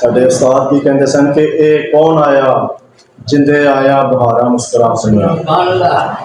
ਸਾਡੇ ਉਸਤਾਦ ਕੀ ਕਹਿੰਦੇ ਸਨ ਕਿ ਇਹ ਕੌਣ ਆਇਆ ਜਿੰਦੇ ਆਇਆ ਬਹਾਰਾਂ ਮੁਸਕਰਾ ਪਈਆਂ।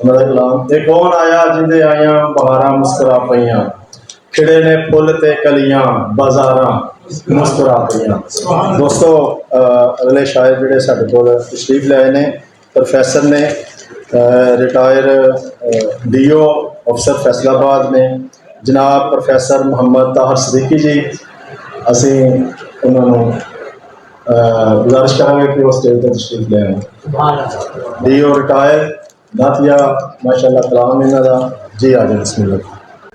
ਉਹਨਾਂ ਦਾ ਕਲਾਮ, ਇਹ ਕੌਣ ਆਇਆ ਜਿੰਦੇ ਆਇਆ ਬਹਾਰਾਂ ਮੁਸਕਰਾ ਪਈਆਂ, ਖਿੜੇ ਨੇ ਫੁੱਲ ਤੇ ਕਲੀਆਂ ਬਾਜ਼ਾਰਾਂ ਮੁਸਕਰਾ ਪਈਆਂ। ਦੋਸਤੋ ਅਗਲੇ ਸ਼ਾਇਰ ਜਿਹੜੇ ਸਾਡੇ ਕੋਲ ਤਸ਼ਰੀਫ ਲਿਆਏ ਨੇ ਪ੍ਰੋਫੈਸਰ ਨੇ, ਰਿਟਾਇਰ DO ਅਫਸਰ ਫੈਸਲਾਬਾਦ ਨੇ ਜਨਾਬ ਪ੍ਰੋਫੈਸਰ ਮੁਹੰਮਦ ਤਾਹਰ ਸਦੀਕੀ ਜੀ। ਅਸੀਂ ਉਹਨਾਂ ਨੂੰ ਗੁਜ਼ਾਰਿਸ਼ ਕਰਾਂਗੇ ਕਿ ਉਹ ਸਟੇਜ ਤੇ ਤਸ਼ਰੀਫ ਲੈ ਆਉਣ। DO ਰਿਟਾਇਰ ਨਾਤੀਆ ਮਾਸ਼ਾਅੱਲਾ ਕਲਾਮ ਇਹਨਾਂ ਦਾ ਜੀ ਆ ਜਾਏ।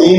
3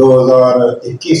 2021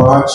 5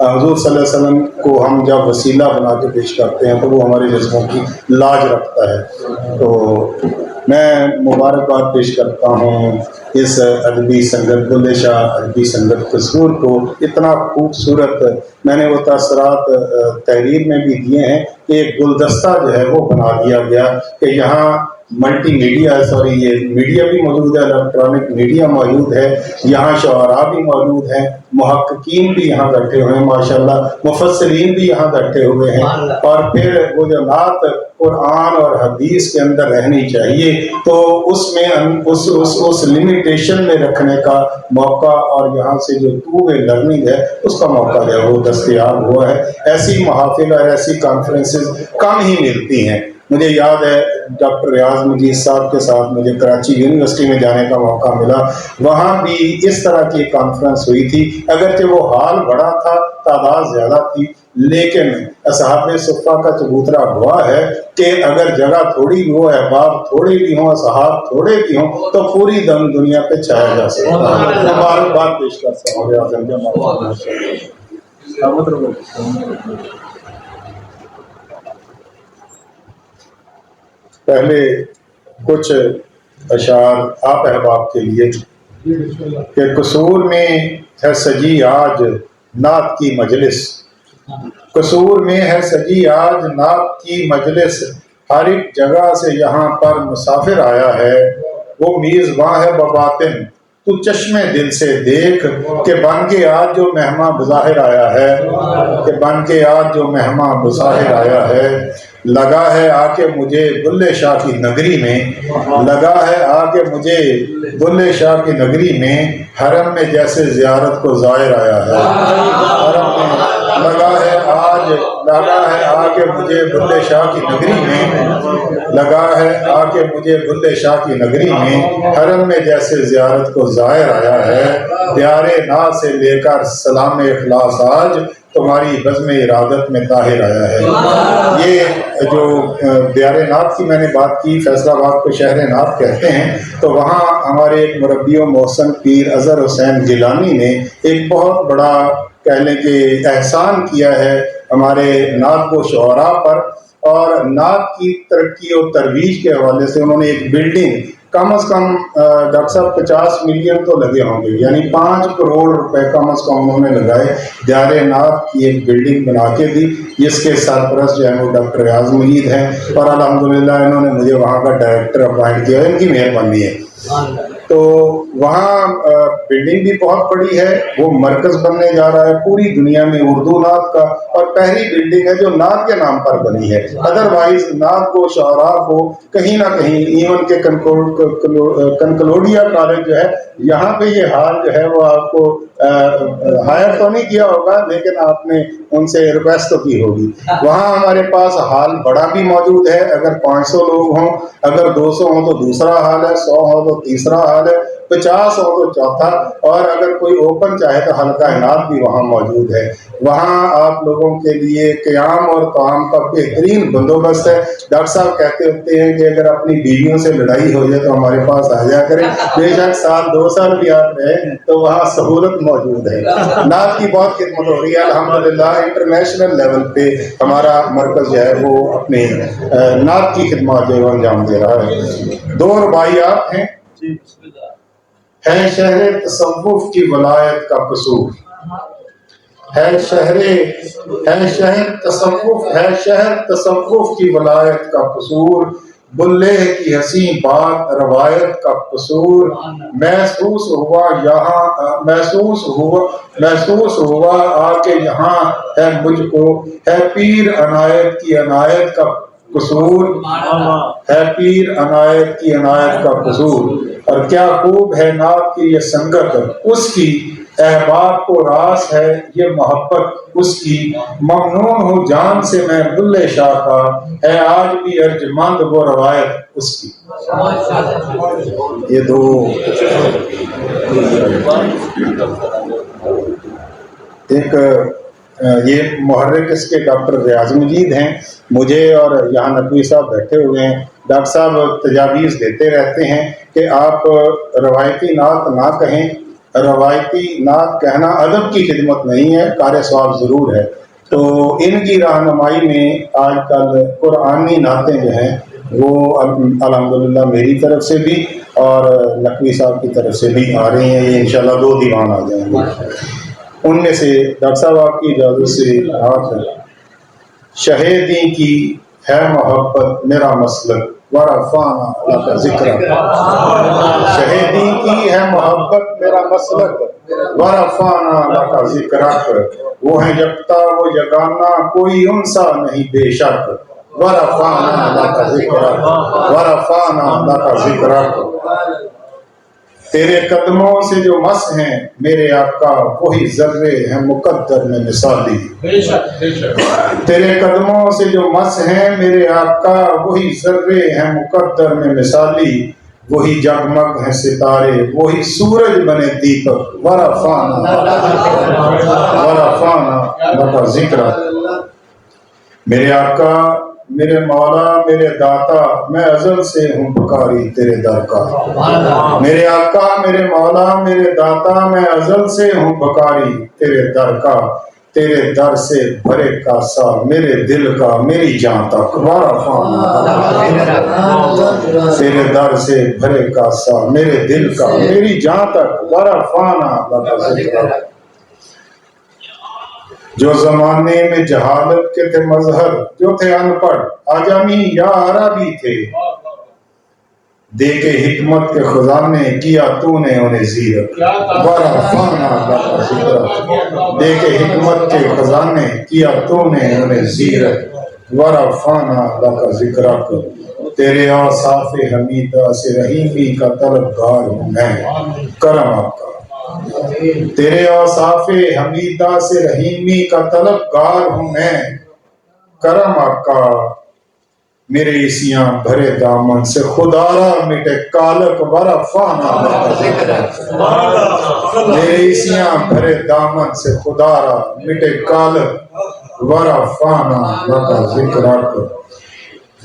حضور صلی اللہ علیہ وسلم کو ہم جب وسیلہ بنا کے پیش کرتے ہیں تو وہ ہمارے جذبوں کی لاج رکھتا ہے. تو میں مبارکباد پیش کرتا ہوں اس ادبی سنگت بلے شاہ ادبی سنگت قصور کو. اتنا خوبصورت میں نے وہ تاثرات تحریر میں بھی دیے ہیں کہ ایک گلدستہ جو ہے وہ بنا دیا گیا کہ یہاں ملٹی میڈیا یہ میڈیا بھی موجود ہے, الیکٹرانک میڈیا موجود ہے, یہاں شعراء بھی موجود ہیں, محققین بھی یہاں بیٹھے ہوئے ہیں ماشاءاللہ, مفسرین بھی یہاں بیٹھے ہوئے ہیں. اور پھر وہ جو نعت قرآن اور حدیث کے اندر رہنی چاہیے تو اس میں اس لمیٹیشن میں رکھنے کا موقع اور یہاں سے جو ٹو وے لرننگ ہے اس کا موقع جو ہے وہ دستیاب ہوا ہے. ایسی محافل اور ایسی کانفرنسز کم ہی ملتی ہیں. مجھے یاد ہے ڈاکٹر ریاض مجید صاحب کے ساتھ مجھے کراچی یونیورسٹی میں جانے کا موقع ملا, وہاں بھی اس طرح کی کانفرنس ہوئی تھی. اگرچہ وہ ہال بڑا تھا, تعداد زیادہ تھی, لیکن اصحاب صفہ کا چبوترا گواہ ہے کہ اگر جگہ تھوڑی بھی ہو, احباب تھوڑے بھی ہوں, اصحاب تھوڑے بھی ہوں تو پوری دنیا پہ چھایا جا سکتا ہے. مبارکباد پیش کرتا ہوں ریاض پہلے کچھ اشعار آپ احباب کے لیے کہ قصور میں ہے سجی آج نعت کی مجلس, قصور میں ہے سجی آج نعت کی مجلس, ہر ایک جگہ سے یہاں پر مسافر آیا ہے, وہ میزباں ہے بباطن تو چشمے دل سے دیکھ کہ بن کے آج جو مہماں بظاہر آیا ہے, کہ بن کے آج جو مہماں بظاہر آیا ہے. لگا ہے آ کے مجھے بلے شاہ کی نگری میں, لگا ہے آ کے مجھے بلے شاہ کی نگری میں, حرم میں جیسے زیارت کو زائر آیا ہے. حرم میں لگا ہے آ کے مجھے بلے شاہ کی نگری میں, لگا ہے آ کے مجھے بلے شاہ کی نگری میں, حرم میں جیسے زیارت کو زائر آیا ہے. دیار ناز سے لے کر سلام اخلاص آج تمہاری بزم ارادت میں طاہر آیا ہے. یہ جو دیار نعت کی میں نے بات کی, فیصل آباد کو شہر نعت کہتے ہیں, تو وہاں ہمارے ایک مربی و محسن پیر اظہر حسین گیلانی نے ایک بہت بڑا کہہ لیں کہ احسان کیا ہے ہمارے نعت و شعراء پر. اور نعت کی ترقی اور ترویج کے حوالے سے انہوں نے ایک بلڈنگ کم از کم ڈاکٹر صاحب 50 ملین تو لگے ہوں گے, یعنی 5 کروڑ روپے کم از کم انہوں نے لگائے, دیار نعت کی ایک بلڈنگ بنا کے دی, جس کے سرپرست جو ہے وہ ڈاکٹر ریاض مجید ہیں, اور الحمدللہ انہوں نے مجھے وہاں کا ڈائریکٹر اپوائنٹ کیا, ان کی مہربانی ہے. تو وہاں بلڈنگ بھی بہت بڑی ہے, وہ مرکز بننے جا رہا ہے پوری دنیا میں اردو نعت کا, اور پہلی بلڈنگ ہے جو نعت کے نام پر بنی ہے. ادروائز نعت کو شعراء کو کہیں نہ کہیں ایون کے کنکلوڈیا کالج جو ہے یہاں پہ یہ حال جو ہے وہ آپ کو ہائر تو نہیں کیا ہوگا, لیکن آپ نے ان سے ریکویسٹ تو کی ہوگی. وہاں ہمارے پاس ہال بڑا بھی موجود ہے, اگر 500 لوگ ہوں, اگر 200 ہوں تو دوسرا حال ہے, 100 ہوں تو تیسرا حال ہے, 50 ہو تو چوتھا, اور اگر کوئی اوپن چاہے تو حلقہ نعت بھی وہاں موجود ہے. وہاں آپ لوگوں کے لیے قیام اور طعام کا بہترین بندوبست ہے. ڈاکٹر صاحب کہتے ہوتے ہیں کہ اگر اپنی بیویوں سے لڑائی ہو جائے تو ہمارے پاس آ جا کریں, بے شک 1-2 سال بھی آپ رہیں تو وہاں سہولت موجود ہے. نعت کی بہت خدمت ہو رہی ہے الحمدللہ, انٹرنیشنل لیول پہ ہمارا مرکز جو ہے وہ اپنے نعت کی خدمات جو ہے انجام دے رہا ہے. 2 رباعیات ہیں, ہے شہر تصوف کی ولایت کا قصور, ہے شہر تصوف کی ولایت کا قصور, بلے کی حسین بات روایت کا قصور. محسوس ہوا آ کے یہاں ہے مجھ کو, ہے پیر عنایت کی عنایت کا قصور, ہے پیر عنایت کی عنایت کا قصور. اور کیا خوب ہے نعت کی یہ سنگت اس کی, احباب کو راس ہے یہ محبت اس کی. ممنون ہوں جان سے میں بلے شاہ کا, ہے آج بھی ارجمند وہ روایت اس کی. یہ 2 ایک یہ محرک اس کے ڈاکٹر ریاض مجید ہیں, مجھے اور یہاں نقوی صاحب بیٹھے ہوئے ہیں. ڈاکٹر صاحب تجاویز دیتے رہتے ہیں کہ آپ روایتی نعت نہ کہیں, روایتی نعت کہنا ادب کی خدمت نہیں ہے، کار ثواب ضرور ہے۔ تو ان کی رہنمائی میں آج کل قرآنی نعتیں جو ہیں وہ الحمدللہ میری طرف سے بھی اور نقوی صاحب کی طرف سے بھی آ رہی ہیں، یہ انشاءاللہ 2 دیوان آ جائیں گے۔ ان میں سے ڈاکٹر صاحب آپ کی اجازت سے نعت ہے: شہیدی کی ہے محبت میرا مسلک ورفعنا لک ذکرک۔ شہیدی کی ہے محبت میرا مسلک ورفعنا لک ذکرک۔ وہ ہے یکتا وہ یگانا کوئی انسا نہیں بے شک، ورفعنا لک ذکرک ورفعنا لک ذکرک۔ تیرے قدموں سے جو مس ہیں میرے آقا وہی ذرے ہیں مقدر میں مثالی۔ تیرے قدموں سے جو مس ہیں میرے آقا وہی ذرے ہیں مقدر میں مثالی۔ وہی جگمگ ہیں ستارے وہی سورج بنے دیپک، ورفعنا لک ذکرک۔ میرے آقا میرے مولا میرے داتا میں ازل سے ہوں پکاری تیرے در کا۔ میرے آقا میرے مولا میرے داتا میں ازل سے ہوں پکاری تیرے در کا۔ تیرے در سے بھرے کاسا میرے دل کا میری جان تک، تیرے در سے بھرے کاسا میرے دل کا میری جان تک، ورفعنا لک ذکرک۔ جو زمانے میں جہالت کے تھے مظہر، جو تھے ان پڑھ آجمی یا عربی تھے، دے کے حکمت کے خزانے کیا تو نے انہیں زیرک، ورفعنا لک ذکرک۔ دے کے حکمت کے خزانے کیا تو نے انہیں زیرک، ورفعنا لک ذکرک۔ تیرے اوصاف حمیدہ سے رحیمی کا طلبگار ہوں میں، کرم آپ کا۔ تیرے اوصاف حمیدہ سے رحیمی کا طلبگار ہوں میں، کرم آقا۔ میرے عیسیاں بھرے دامن سے خدا را مٹے کالک، ورفعنا لک ذکرک۔ میرے عیسیاں بھرے دامن سے خدا را مٹے کالک، ورفعنا لک ذکرک۔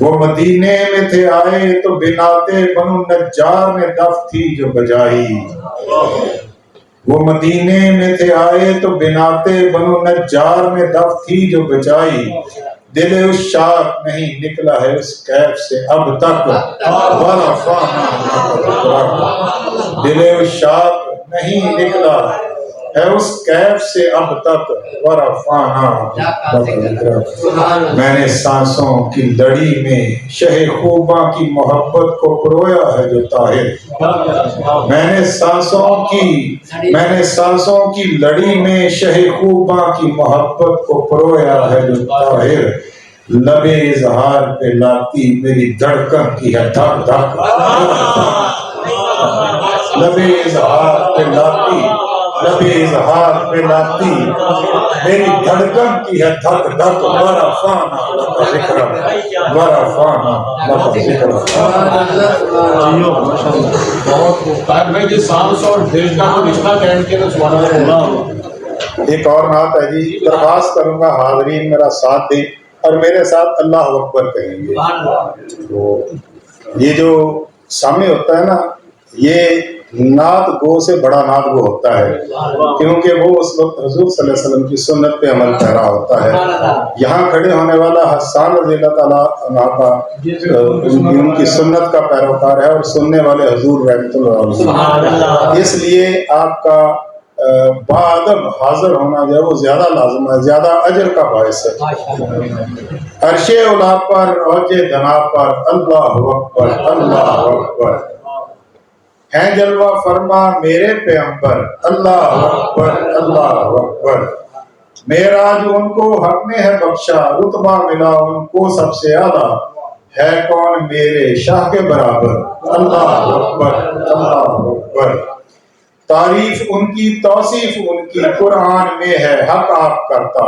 وہ مدینے میں تھے آئے تو بنات بنو نجار میں دف تھی جو بجائی۔ وہ مدینے میں تھے آئے تو بنات بنو نجار میں دف تھی جو بجائی۔ دل عشاق نہیں نکلا ہے اس کیف سے اب تک، ورفعنا لک ذکرک۔ دل عشاق نہیں نکلا ہے اس کیف سے اب تک، ورفعنا لک ذکرک۔ میں نے سانسوں کی لڑی میں شہ خوباں کی محبت کو پرویا ہے جو طاہر۔ میں نے سانسوں کی لڑی میں شہ خوباں کی محبت کو پرویا ہے جو طاہر۔ لب اظہار پہ لاتی میری دھڑکن کی ہے دھک دھک، لب اظہار پہ لاتی میری دھڑکن کی ہے دھک دھک، ورفعنا لک ذکرک، ورفعنا لک ذکرک۔ ایک اور نعت ہے جی، درخواست کروں گا حاضرین میرا ساتھ دیں اور میرے ساتھ اللہ اکبر کہیں گے۔ تو یہ جو سامنے ہوتا ہے نا، یہ نعت گو سے بڑا نعت گو ہوتا ہے، کیونکہ وہ اس وقت حضور صلی اللہ علیہ وسلم کی سنت پہ عمل پیرا ہوتا ہے۔ یہاں کھڑے ہونے والا حسان رضی اللہ تعالیٰ عنہ کا ان کی سنت کا پیروکار ہے اور سننے والے حضور رحمۃ اللہ علیہ، اس لیے آپ کا بادب حاضر ہونا جو ہے وہ زیادہ لازم ہے، زیادہ اجر کا باعث ہے۔ عرش اولا پر اوج دنا پر اللہ اکبر اللہ اکبر، ہیں جلوہ فرما میرے پیغمبر، اللہ اکبر اللہ اکبر۔ معراج ان کو حق نے ہے بخشا، رتبہ ملا ان کو سب سے اعلیٰ، ہے کون میرے شاہ کے برابر، اللہ اکبر اللہ اکبر۔ تعریف ان کی توصیف ان کی قرآن میں ہے، حق آپ کرتا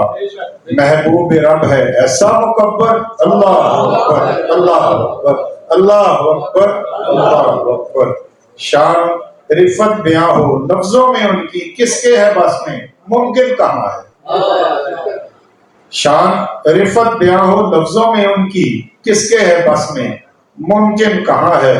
محبوب رب ہے ایسا مکبر، اللہ اکبر اللہ اکبر اللہ اکبر اللہ اکبر۔ شان رفت بیاں ہو لفظوں میں ان کی کس کے ہے بس میں، ممکن کہاں ہے۔ شان رفت بیاں ہو لفظوں میں ان کی کس کے ہے بس میں، ممکن کہاں ہے۔